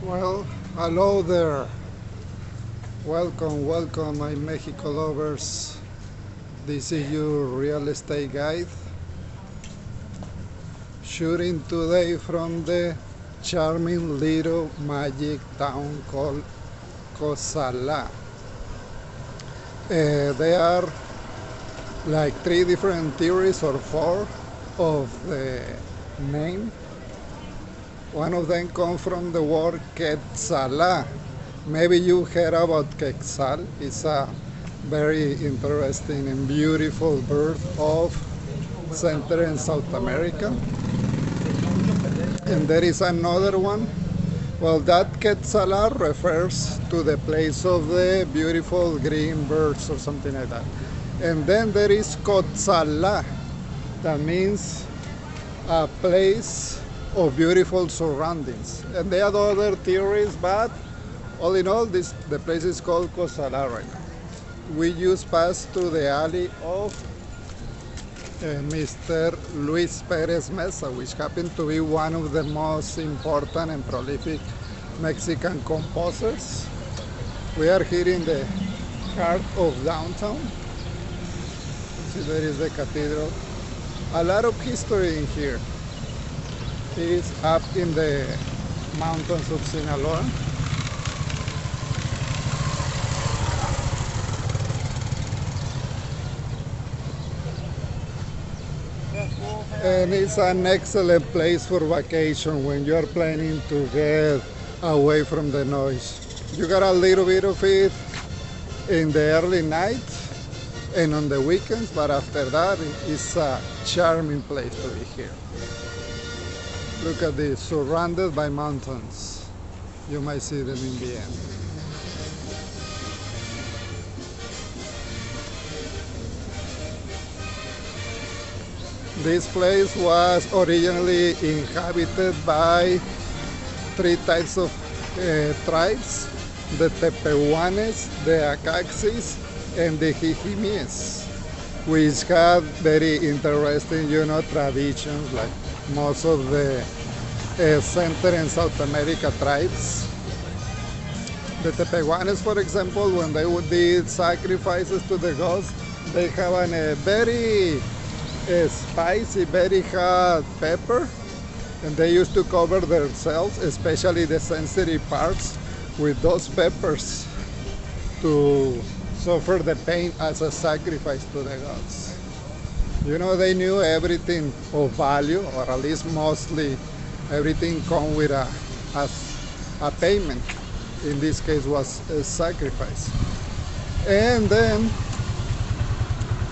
Well, hello there. Welcome, my Mexico lovers. This is your real estate guide. Shooting today from the charming little magic town called Cosalá. There are like three different theories or four of the name. One of them comes from the word Quetzalá. Maybe you heard about Quetzal. It's a very interesting and beautiful bird of Central and South America. And there is another one. Well, that Quetzalá refers to the place of the beautiful green birds or something like that. And then there is Cosalá. That means a place of beautiful surroundings. And there are other theories, but all in all, the place is called Cosalá right now. We just passed through the alley of Mr. Luis Perez Mesa, which happened to be one of the most important and prolific Mexican composers. We are here in the heart of downtown. See, there is the cathedral. A lot of history in here. It is up in the mountains of Sinaloa. And it's an excellent place for vacation when you are planning to get away from the noise. You got a little bit of it in the early night and on the weekends, but after that, it's a charming place to be here. Look at this, surrounded by mountains. You might see them in the end. This place was originally inhabited by three types of tribes: the Tepehuanes, the Acaxis, and the Jijimies, which had very interesting, traditions like most of the Central and South America tribes. The Tepehuanes, for example, when they did sacrifices to the gods, they have a very spicy, very hot pepper, and they used to cover themselves, especially the sensitive parts, with those peppers to suffer the pain as a sacrifice to the gods. They knew everything of value, or at least mostly everything come with a payment. In this case was a sacrifice. And then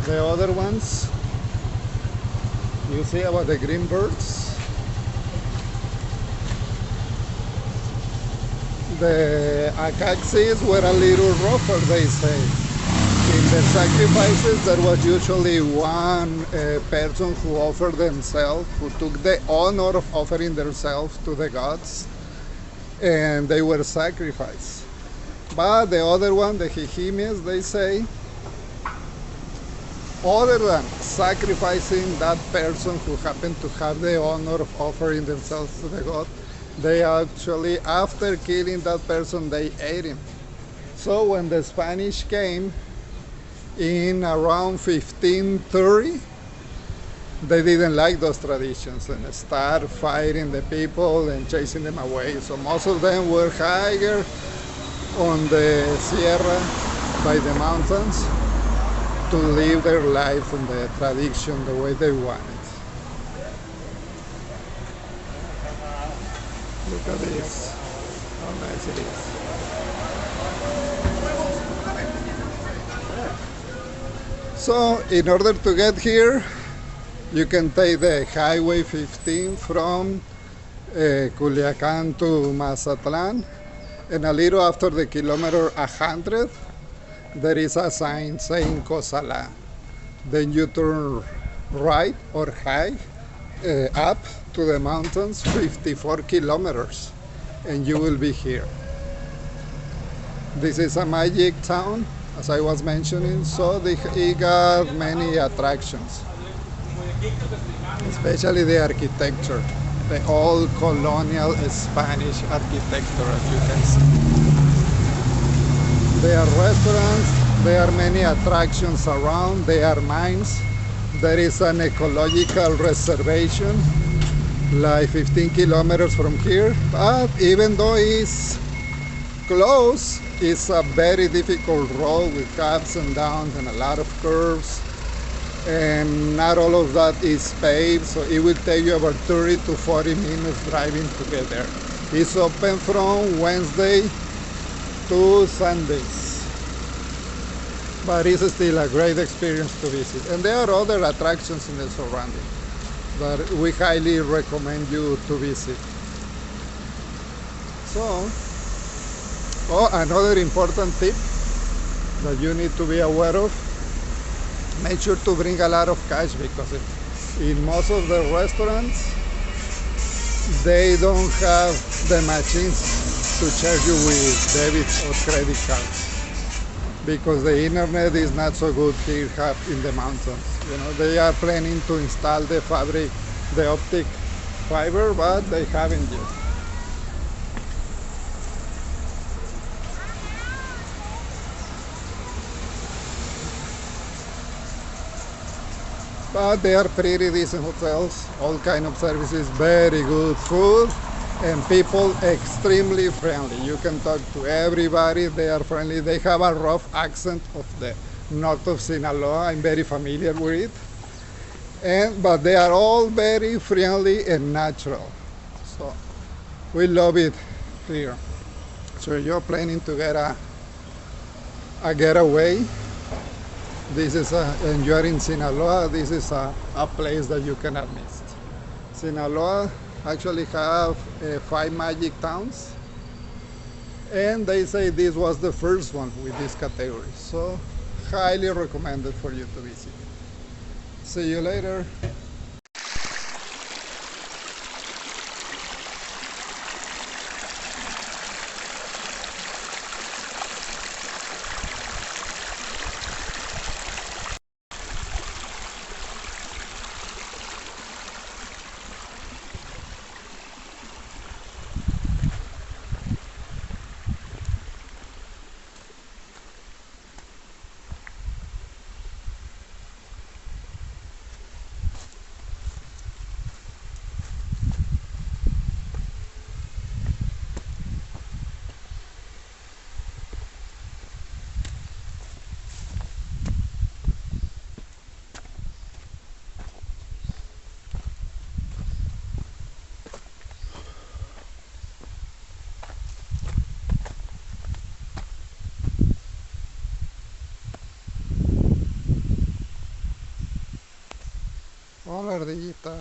the other ones, you see about the green birds. The Acaxis were a little rougher, they say. In the sacrifices, there was usually one person who offered themselves, who took the honor of offering themselves to the gods, and they were sacrificed. But the other one, the Jijimies, they say, other than sacrificing that person who happened to have the honor of offering themselves to the god, they actually, after killing that person, they ate him. So when the Spanish came in around 1530, they didn't like those traditions and started fighting the people and chasing them away. So most of them were higher on the Sierra by the mountains to live their life in the tradition the way they wanted. Look at this, how nice it is. So in order to get here, you can take the Highway 15 from Culiacan to Mazatlan, and a little after the kilometer 100, there is a sign saying Cosalá. Then you turn right or high up to the mountains 54 kilometers and you will be here. This is a magic town, as I was mentioning, so it got many attractions, especially the architecture. the old colonial Spanish architecture, as you can see. There are restaurants, there are many attractions around, there are mines. There is an ecological reservation like 15 kilometers from here, but even though it's close, it's a very difficult road with ups and downs and a lot of curves, and not all of that is paved, so it will take you about 30 to 40 minutes driving to get there. It's open from Wednesday to Sundays, but it's still a great experience to visit. And there are other attractions in the surrounding that we highly recommend you to visit. So, another important tip that you need to be aware of, make sure to bring a lot of cash, because in most of the restaurants they don't have the machines to charge you with debit or credit cards, because the internet is not so good here in the mountains. You know, they are planning to install the optic fiber, but they haven't yet. But they are pretty decent hotels, all kind of services, very good food, and people extremely friendly. You can talk to everybody, they are friendly. They have a rough accent of the north of Sinaloa, I'm very familiar with it. But they are all very friendly and natural. So we love it here. So you're planning to get a getaway, this is and you're in Sinaloa, this is a place that you cannot miss. Sinaloa actually have 5 magic towns, and they say this was the first one with this category. So highly recommended for you to visit. See you later. Hola, ardillita.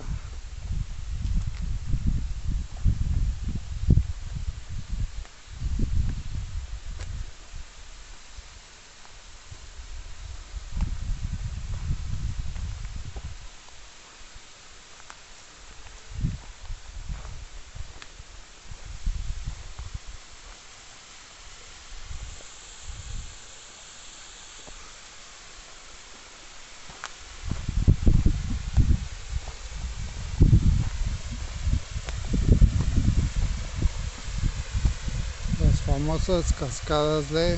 Las famosas cascadas de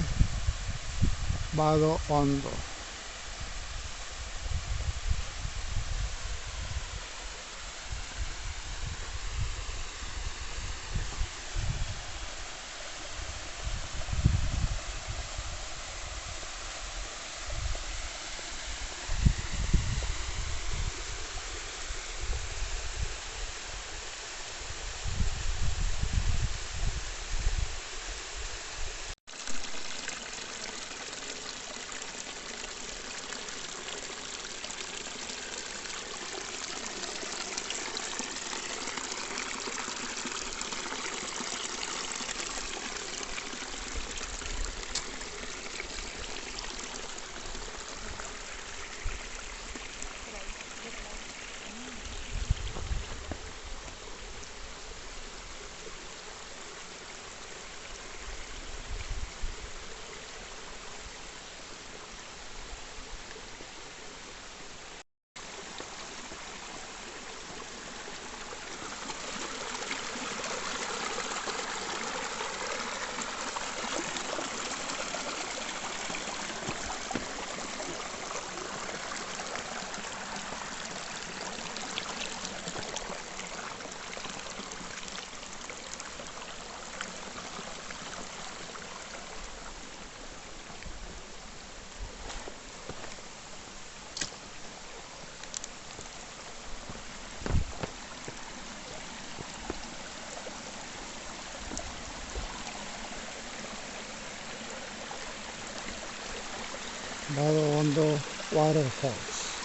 Vado Hondo. waterfalls.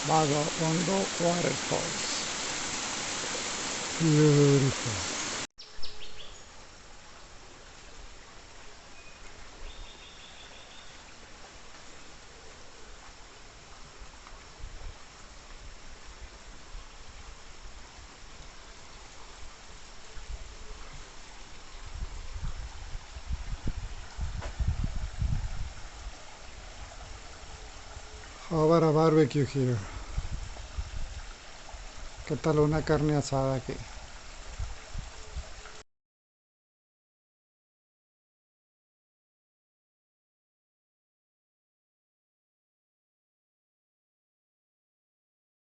Vado Hondo waterfalls. Beautiful. How about a barbecue here? ¿Qué tal una carne asada aquí?